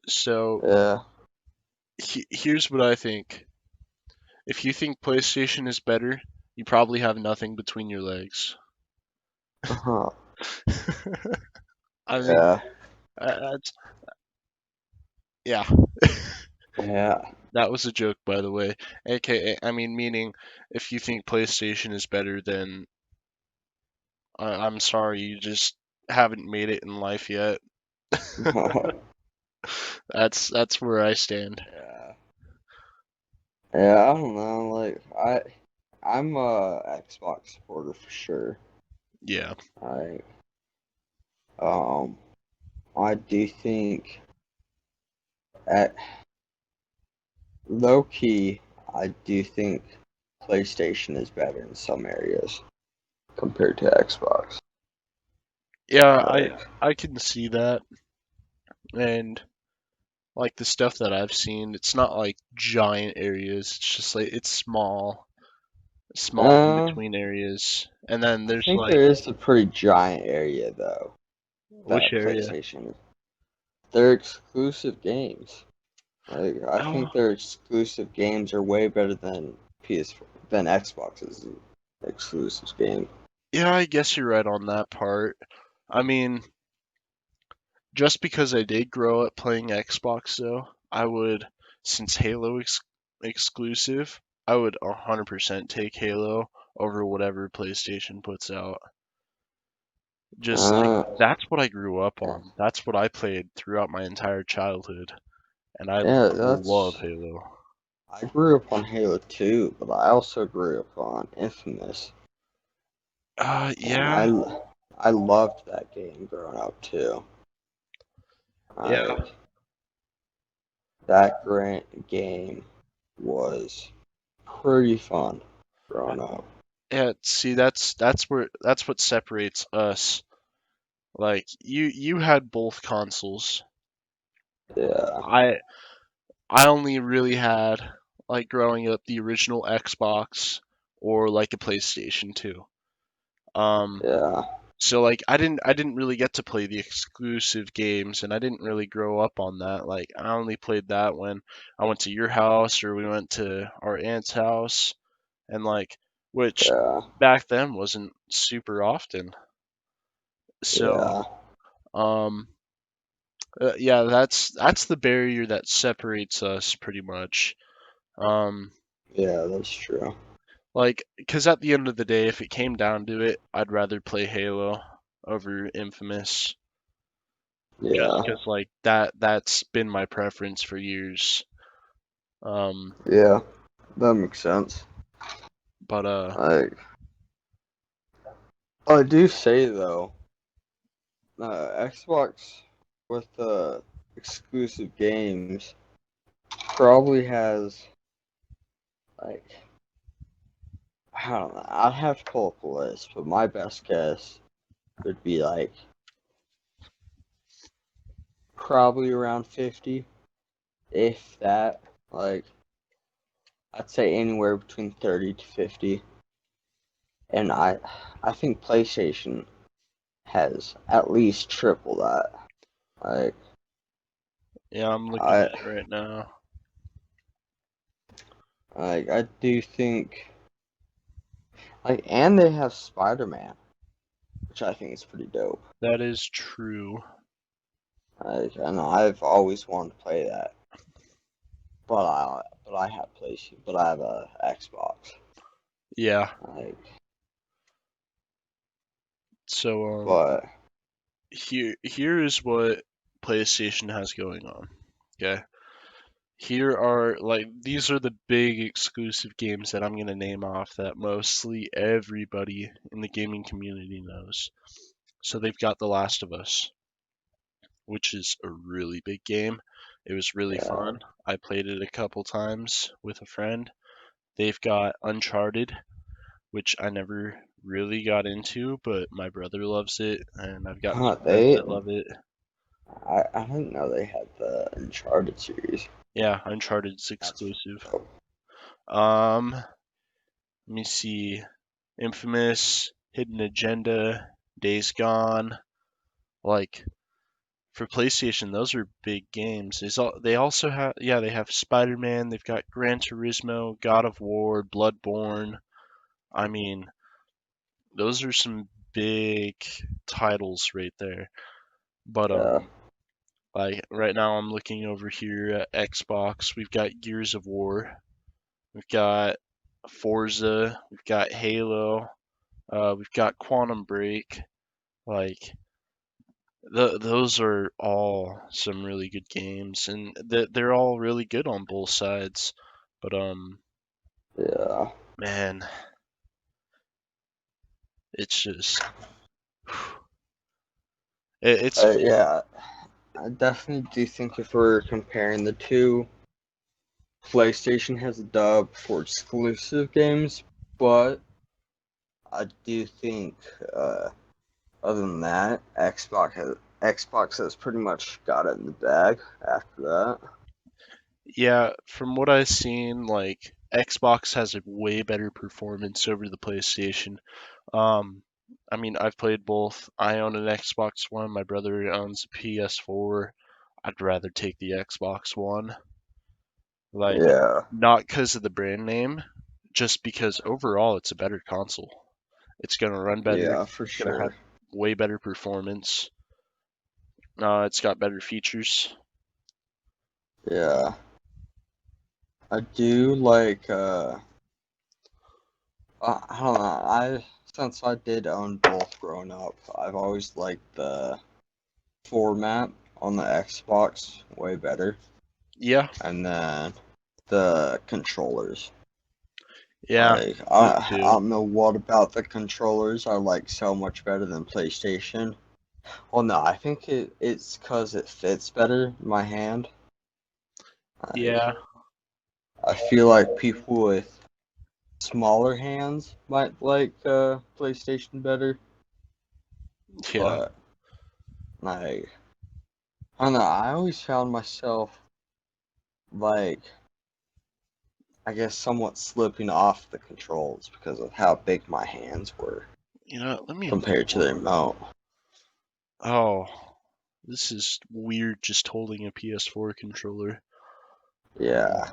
So, yeah. here's what I think. If you think PlayStation is better, you probably have nothing between your legs. Uh-huh. I mean, Yeah. that's yeah. Yeah. That was a joke, by the way. AKA, I mean, meaning if you think PlayStation is better, then I'm sorry, you just haven't made it in life yet. That's where I stand. Yeah. Yeah, I don't know. Like I'm a Xbox supporter for sure. Yeah, I um I do think at low key I do think PlayStation is better in some areas compared to Xbox. yeah, Like I can see that, and like the stuff that I've seen, it's not like giant areas. It's just like it's small, small in Uh, between areas, and then I there's think like there is a pretty giant area though which that area? PlayStation. They're exclusive games. Like I Oh, think their exclusive games are way better than PS4 than Xbox's exclusive game. yeah, I guess you're right on that part. I mean, just because I did grow up playing Xbox, though, I would, since Halo exclusive, I would 100% take Halo over whatever PlayStation puts out. Just like Uh, that's what I grew up yeah, on. That's what I played throughout my entire childhood, and I yeah, love that's. Halo. I grew up on Halo 2, but I also grew up on Infamous, and Yeah, I loved that game growing up too. yeah, Like that great game was pretty fun growing up. yeah. See, that's what separates us. Like you had both consoles. Yeah, I I only really had like growing up the original Xbox or like a PlayStation 2. Um, yeah, so like I didn't really get to play the exclusive games and I didn't really grow up on that. Like I only played that when I went to your house or we went to our aunt's house and like which yeah, back then wasn't super often. So yeah, um yeah, that's the barrier that separates us pretty much. Um yeah. That's true. Like, because at the end of the day, if it came down to it, I'd rather play Halo over Infamous, just Yeah, because like that's been my preference for years. Um, yeah. That makes sense. but Like I do say though, Xbox with the exclusive games probably has like I don't know. I'd have to pull up a list, but my best guess would be like probably around 50, if that. Like I'd say anywhere between 30 to 50, and I think PlayStation has at least triple that. Like yeah, I'm looking I at it right now. I do think like, and they have Spider-Man, which I think is pretty dope. That is true. Like, and I've always wanted to play that, but I have PlayStation, but I have a Xbox. Yeah. Like, So but here is what PlayStation has going on. Okay. Here are like these are the big exclusive games that I'm gonna name off that mostly everybody in the gaming community knows. So they've got The Last of Us, which is a really big game. It was really yeah, fun. I played it a couple times with a friend. They've got Uncharted, which I never really got into, but my brother loves it, and I've got huh, some friends they that love it. I didn't know they had the Uncharted series. Yeah, Uncharted's That's exclusive. dope. Let me see. Infamous, Hidden Agenda, Days Gone. Like for PlayStation, those are big games. They also have, yeah, they have Spider-Man. They've got Gran Turismo, God of War, Bloodborne. I mean, those are some big titles right there. But Yeah, like right now, I'm looking over here at Xbox. We've got Gears of War. We've got Forza. We've got Halo. We've got Quantum Break. Like those are all some really good games, and they're all really good on both sides. But yeah, man, it's just it's yeah. I definitely do think if we're comparing the two, PlayStation has a dub for exclusive games, but I do think, other than that, Xbox has pretty much got it in the bag after that. yeah. From what I've seen, like Xbox has a way better performance over the PlayStation. Um, I mean, I've played both. I own an Xbox One. My brother owns a PS4. I'd rather take the Xbox One. Like, Yeah, not because of the brand name, just because overall it's a better console. It's gonna run better. yeah, for It's gonna have sure. way better performance. It's got better features. Yeah, I do like. I don't know. Since I did own both growing up, I've always liked the format on the Xbox way better, Yeah, and then the controllers. yeah, Like me I too. don't know what about the controllers are like so much better than PlayStation. Well, no, I think it's because it fits better in my hand. Like Yeah, I feel like people with smaller hands might like PlayStation better, yeah. but like I don't know. I always found myself like I guess somewhat slipping off the controls because of how big my hands were Let me compared to the look. remote. Oh, this is weird just holding a PS4 controller. Um, Yeah,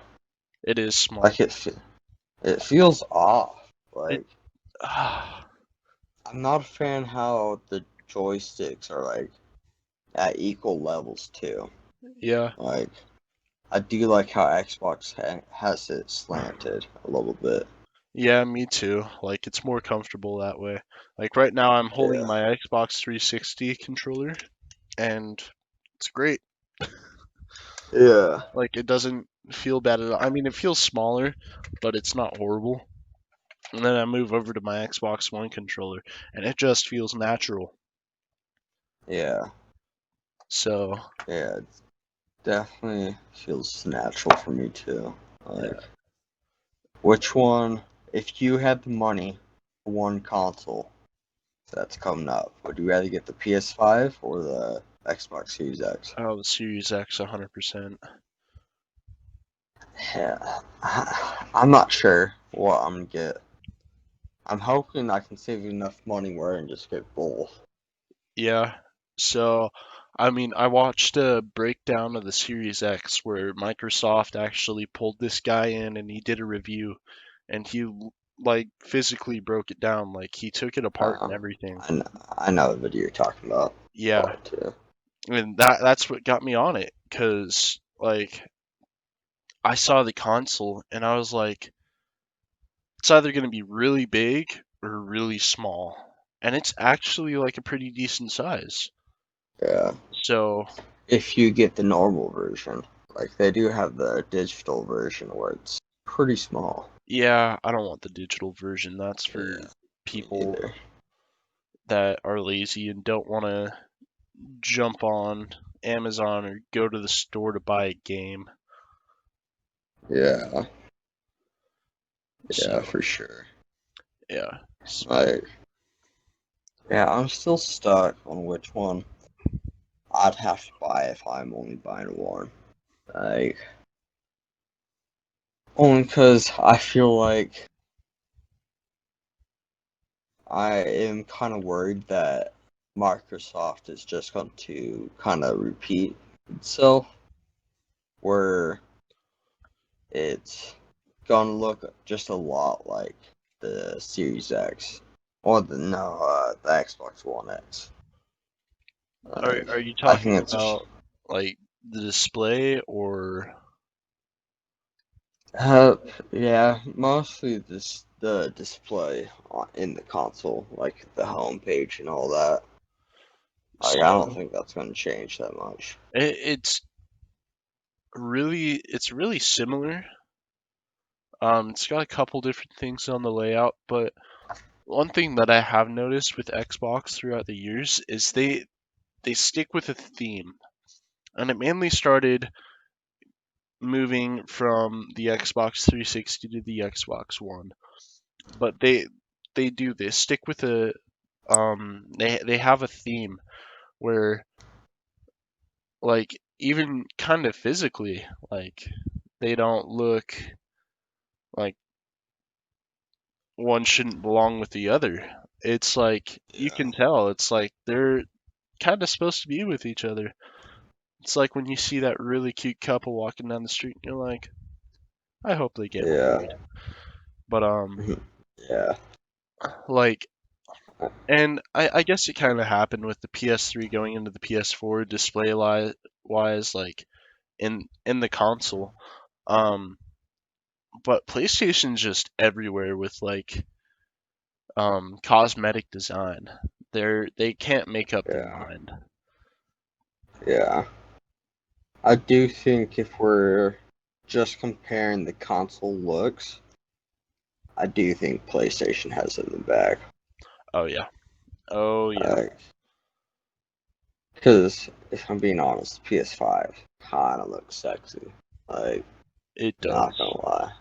it is small. like it feels off. It, Like ah, I'm not a fan how the joysticks are like at equal levels too. yeah, Like I do like how Xbox has it slanted a little bit. yeah, me too. Like, it's more comfortable that way. Like, right now I'm holding Yeah, my Xbox 360 controller, and it's great. yeah, Like, it doesn't feel bad at all. I mean, it feels smaller, but it's not horrible. And then I move over to my Xbox One controller, and it just feels natural. yeah, So, yeah. It definitely feels natural for me too. Like yeah. which one? If you had the money for one console that's coming up, would you rather get the PS5 or the Xbox Series X? Oh, the Series X, 100%. Yeah, I'm not sure what I'm gonna get. I'm hoping I can save enough money where I can just get both. Yeah. So, I mean, I watched a breakdown of the Series X where Microsoft actually pulled this guy in and he did a review and like physically broke it down. Like he took it apart and Uh, everything. I know the video you're talking about. Yeah. Oh, too. And that's what got me on it 'cause like I saw the console and I was like it's either going to be really big or really small. And it's actually like a pretty decent size. Yeah. So, If you get the normal version, like they do have the digital version where it's pretty small. yeah, I don't want the digital version. That's for Yeah, me people neither. that are lazy and don't want to jump on Amazon or go to the store to buy a game. Yeah, yeah, So, for sure. yeah. Like, yeah, I'm still stuck on which one I'd have to buy if I'm only buying one. Like, only because I feel like I am kind of worried that Microsoft is just going to kind of repeat itself, where it's gonna look just a lot like the Series X or the Xbox One X. Are you I think talking it's just about like the display or uh, yeah, mostly the display in the console, like the home page and all that. Like I don't so think that's gonna change that much. it's really similar. It's got a couple different things on the layout, but one thing that I have noticed with Xbox throughout the years is they stick with a theme. And it mainly started moving from the Xbox 360 to the Xbox One. But they do this stick with a they have a theme where like even kind of physically like they don't look Like one shouldn't belong with the other. It's like you Yeah. can tell. It's like they're kind of supposed to be with each other. It's like when you see that really cute couple walking down the street, and you're like, I hope they get Yeah. married. But Yeah. like, and I guess it kind of happened with the PS3 going into the PS4 wise, like in the console. Um, but PlayStation's just everywhere with like cosmetic design. They can't make up their Yeah. mind. Yeah. I do think if we're just comparing the console looks, I do think PlayStation has it in the bag. Oh yeah. Oh yeah. Because if I'm being honest, PS5 kind of looks sexy. Like, It not does. gonna lie.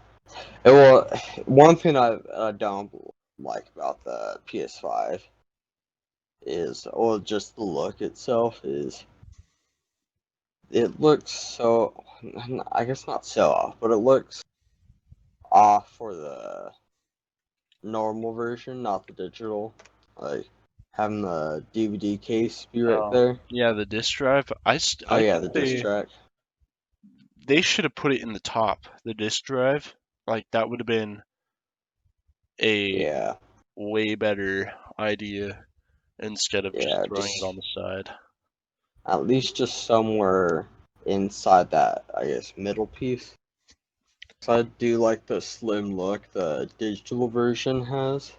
Well, one thing I don't like about the PS5 is, or just the look itself, is it looks so, I guess not so off, but it looks off for the normal version, not the digital. Like, having the DVD case be right Oh there. yeah, the disc drive. Oh I yeah, think the disc track. they should have put it in the top, the disc drive. Like that would have been a Yeah, way better idea instead of just yeah, throwing it just on the side. at least just somewhere inside that, I guess, middle piece. So I do like the slim look the digital version has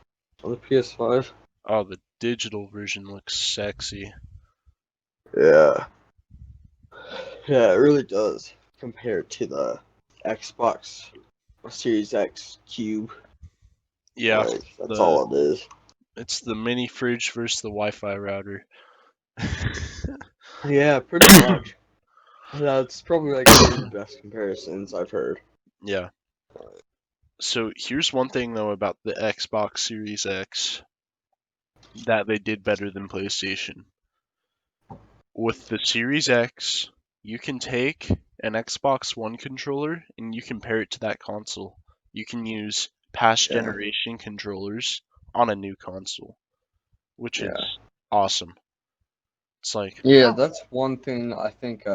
on the PS5. Oh, the digital version looks sexy. Yeah. Yeah, it really does compared to the Xbox Series X Cube. Yeah, Like, that's the all it is. it's the mini fridge versus the Wi-Fi router. Yeah, pretty much. That's probably like one of the best comparisons I've heard. Yeah. So here's one thing though about the Xbox Series X that they did better than PlayStation. With the Series X, you can take an Xbox One controller and you can pair it to that console. You can use past Yeah, generation controllers on a new console, which yeah. is awesome. It's like, Yeah, that's one thing I think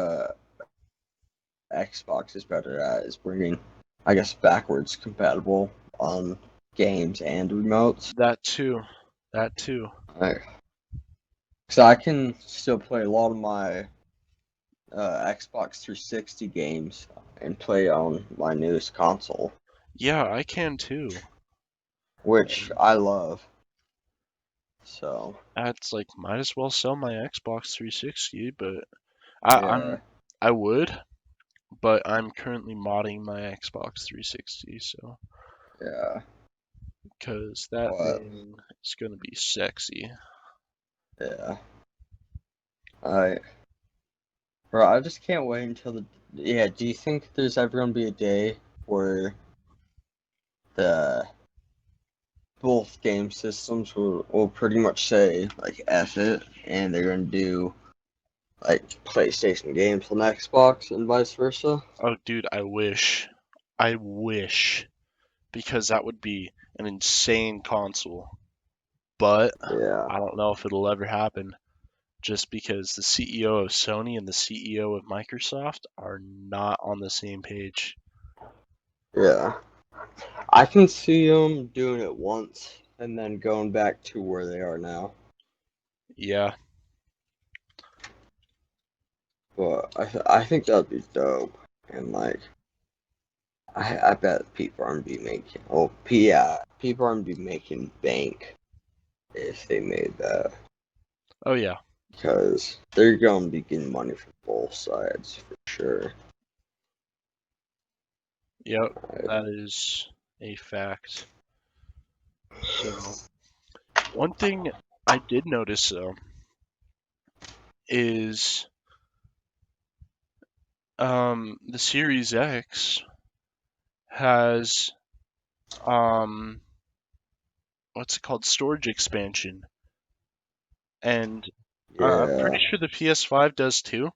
Xbox is better at is bringing, I guess, backwards compatible on games and remotes. that too. That too. Because I can still play a lot of my Xbox 360 games and play on my newest console, Yeah, I can too. which And I love. So, that's like, might as well sell my Xbox 360, but I, yeah, I'm I would, but I'm currently modding my Xbox 360, so yeah, because that but, thing is gonna be sexy. yeah. I, bro, I just can't wait until the. Yeah, do you think there's ever gonna be a day where the both game systems will pretty much say like F it, and they're gonna do like PlayStation games on Xbox and vice versa? Oh, dude, I wish, because that would be an insane console. But Yeah, I don't know if it'll ever happen, just because the CEO of Sony and the CEO of Microsoft are not on the same page. yeah. I can see them doing it once and then going back to where they are now. Yeah, But I think that'd be dope. And like, I bet people aren't be making. Oh, yeah, people aren't be making bank if they made that oh yeah, because they're gonna be getting money from both sides for sure. yep, Like, that is a fact. So, one thing I did notice though is the Series X has um what's it called, storage expansion, and I'm pretty yeah, sure the PS5 does too.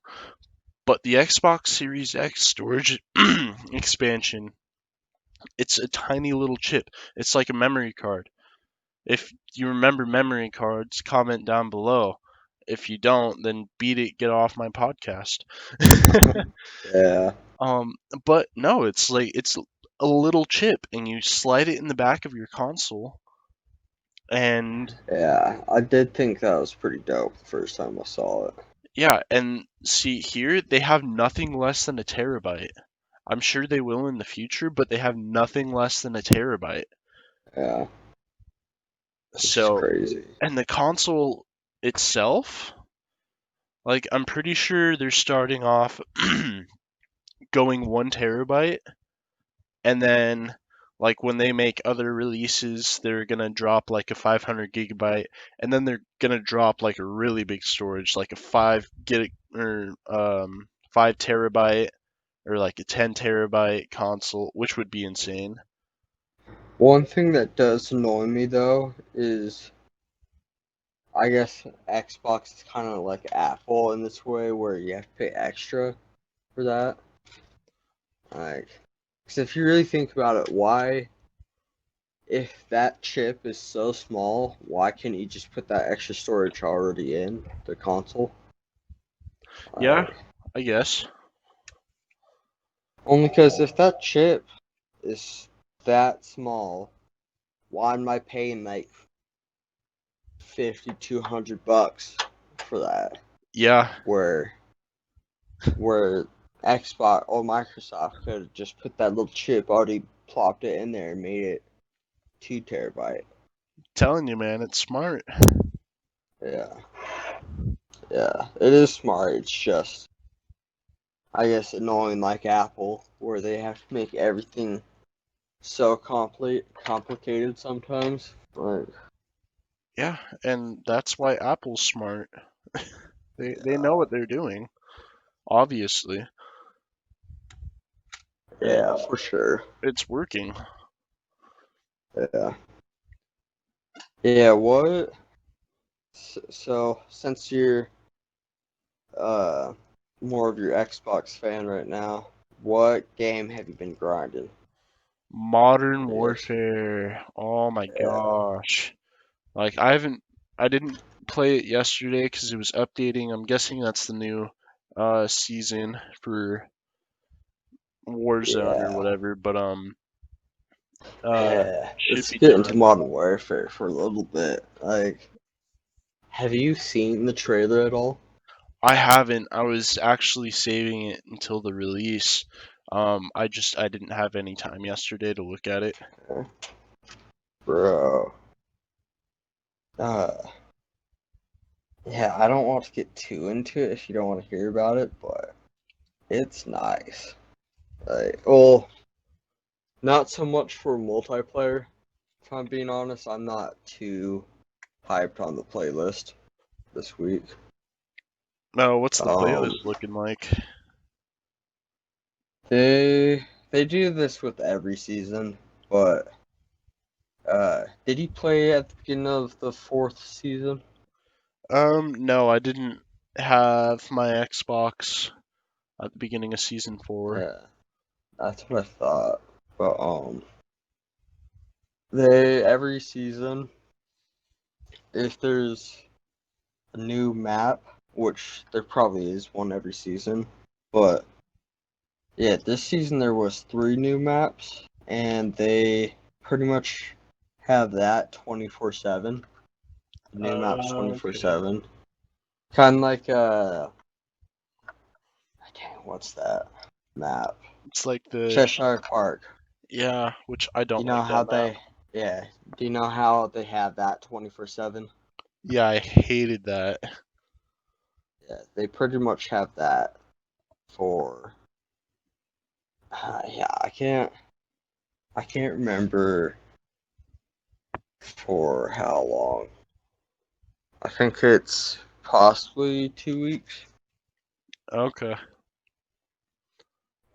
But the Xbox Series X storage expansion It's a tiny little chip. It's like a memory card. If you remember memory cards, comment down below. If you don't, then beat it, get off my podcast. Yeah, um, but no, it's like it's a little chip, and you slide it in the back of your console, and yeah. I did think that was pretty dope the first time I saw it. yeah, and see here they have nothing less than a terabyte. I'm sure they will in the future, but they have nothing less than a terabyte. Yeah, which is So, crazy. and the console itself, like I'm pretty sure they're starting off going 1 terabyte, and then like when they make other releases, they're gonna drop like a 500 gigabyte, and then they're gonna drop like a really big storage, like a 5 gig or 5 terabyte or like a 10 terabyte console, which would be insane. One thing that does annoy me though is I guess Xbox is kind of like Apple in this way where you have to pay extra for that. Like, because if you really think about it, why, if that chip is so small, why can't you just put that extra storage already in the console? Yeah, Like, I guess. only because if that chip is that small, why am I paying like 50, $200 for that? Yeah, Where Xbox or Microsoft could have just put that little chip, already plopped it in there and made it 2 terabyte. telling you, man, it's smart. Yeah, yeah, it is smart. It's just, I guess, annoying like Apple, where they have to make everything so complicated sometimes. Like, Yeah, and that's why Apple's smart. They know yeah, what they're doing, obviously, and yeah, for sure. it's working. Yeah, yeah. What? So since you're uh more of your Xbox fan right now, what game have you been grinding? Modern Yes. Warfare. Oh my Yeah. gosh. Like I didn't play it yesterday because it was updating. I'm guessing that's the new season for Warzone or Yeah. whatever, but uh Yeah. should Let's be get into done. Modern Warfare for a little bit. Like, have you seen the trailer at all? I haven't. I was actually saving it until the release. I didn't have any time yesterday to look at it. Bro. Uh, yeah, I don't want to get too into it if you don't want to hear about it, but it's nice. Like, well, not so much for multiplayer. If I'm being honest, I'm not too hyped on the playlist this week. No, what's the Um, playlist looking like? they do this with every season, but did you play at the beginning of the fourth season? No, I didn't have my Xbox at the beginning of season 4. Yeah, that's what I thought. But they every season, if there's a new map, which there probably is one every season, but yeah, this season there was 3 new maps, and they pretty much have that 24/7. The new maps Okay. 24/7. Kind of like dang, what's that map? It's like the Cheshire Park. yeah, which I You don't know like that how map. they, yeah. Do you know how they have that 24/7? Yeah, I hated that. Yeah, they pretty much have that for. Yeah, I can't remember for how long. I think it's possibly 2 weeks. Okay.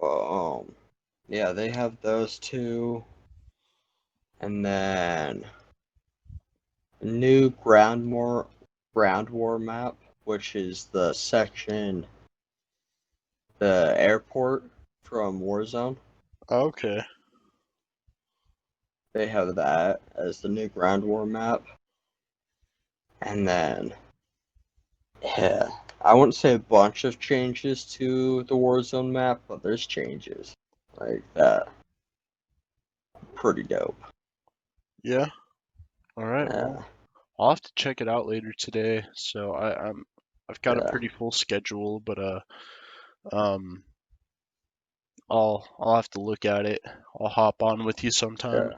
Um, yeah, they have those two, and then a new ground war map, which is the section, the airport from Warzone. Okay. they have that as the new Ground War map. And then, yeah, I wouldn't say a bunch of changes to the Warzone map, but there's changes like that. Pretty dope. Yeah. All right. Yeah, Well, I'll have to check it out later today. So I've got a yeah, pretty full schedule, but um I'll have to look at it. I'll hop on with you sometime.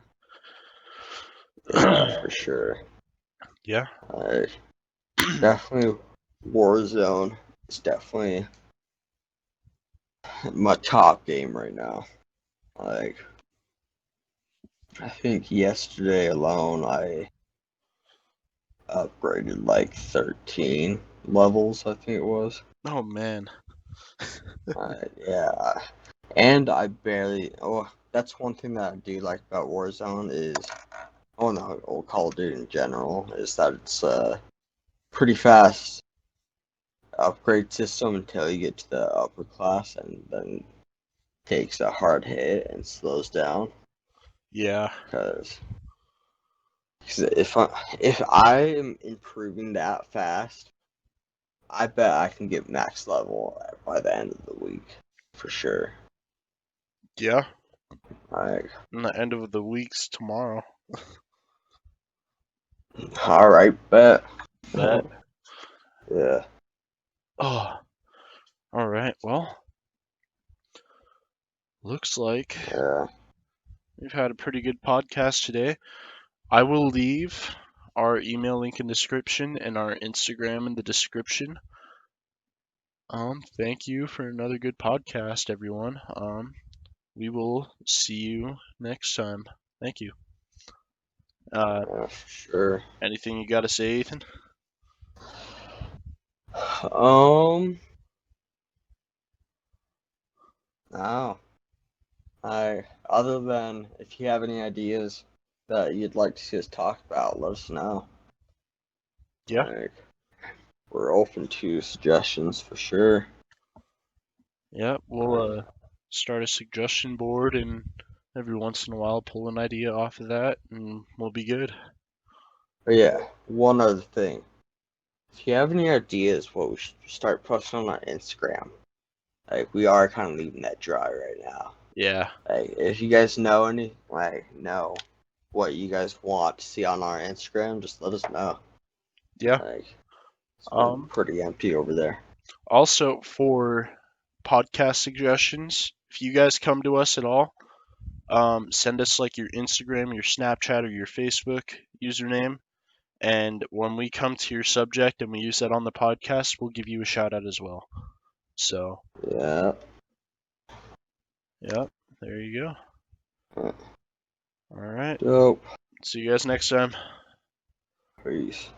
yeah, yeah, for sure. Yeah. Like, definitely Warzone is definitely my top game right now. Like, I think yesterday alone I upgraded like 13 levels, I think it was. Oh man. Yeah, and I barely. Oh, that's one thing that I do like about Warzone is, oh no, or Call of Duty in general, is that it's pretty fast upgrade system until you get to the upper class, and then takes a hard hit and slows down. Yeah. Because if I am improving that fast, I bet I can get max level by the end of the week, for sure. Yeah. Like, And the end of the week's tomorrow. all right, bet. Bet. Yeah, Oh. All right. Well, looks like yeah, we've had a pretty good podcast today. I will leave our email link in the description and our Instagram in the description. Thank you for another good podcast, everyone. We will see you next time. Thank you. yeah, for sure. Anything you got to say, Ethan? Um, no. Other than if you have any ideas that you'd like to see us talk about, let us know. Yeah. Like, we're open to suggestions for sure. Yeah. We'll Like, start a suggestion board and every once in a while pull an idea off of that and we'll be good. but yeah, one other thing. If you have any ideas what we should start posting on our Instagram, like we are kind of leaving that dry right now. Yeah. Like if you guys know any, like know what you guys want to see on our Instagram, just let us know. Yeah. Like it's been Um, pretty empty over there. Also for podcast suggestions, if you guys come to us at all, send us like your Instagram, your Snapchat, or your Facebook username. And when we come to your subject and we use that on the podcast, we'll give you a shout out as well. So, Yeah. yep, there you go. All right. Dope. See you guys next time. Peace.